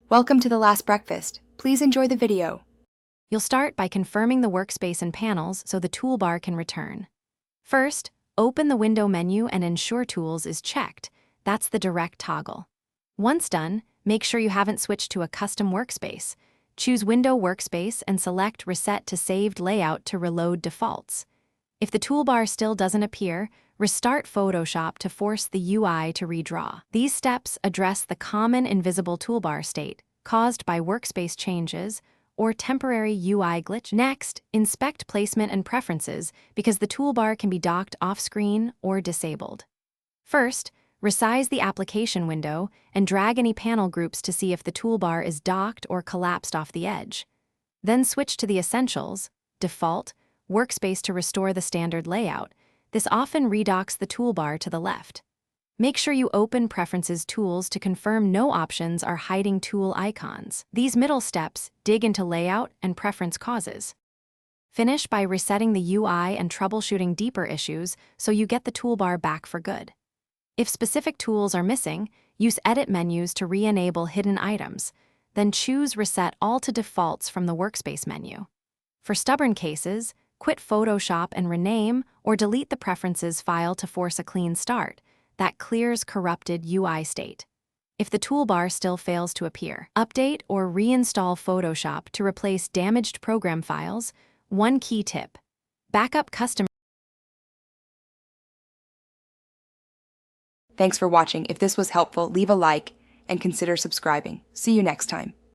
Welcome to the last breakfast. Please enjoy the video. You'll start by confirming the workspace and panels so the toolbar can return. First, open the window menu and ensure Tools is checked. That's the direct toggle. Once done, make sure you haven't switched to a custom workspace. Choose Window Workspace and select Reset to Saved Layout to reload defaults. If the toolbar still doesn't appear, restart Photoshop to force the UI to redraw. These steps address the common invisible toolbar state caused by workspace changes or temporary UI glitch. Next, inspect placement and preferences because the toolbar can be docked off-screen or disabled. First, resize the application window and drag any panel groups to see if the toolbar is docked or collapsed off the edge. Then switch to the Essentials, Default, Workspace to restore the standard layout. This often redocks the toolbar to the left. Make sure you open Preferences Tools to confirm no options are hiding tool icons. These middle steps dig into layout and preference causes. Finish by resetting the UI and troubleshooting deeper issues so you get the toolbar back for good. If specific tools are missing, use Edit menus to re-enable hidden items, then choose Reset All to Defaults from the Workspace menu. For stubborn cases, quit Photoshop and rename or delete the Preferences file to force a clean start. That clears corrupted UI state. If the toolbar still fails to appear, update or reinstall Photoshop to replace damaged program files. One key tip: backup custom. Thanks for watching. If this was helpful, leave a like and consider subscribing. See you next time.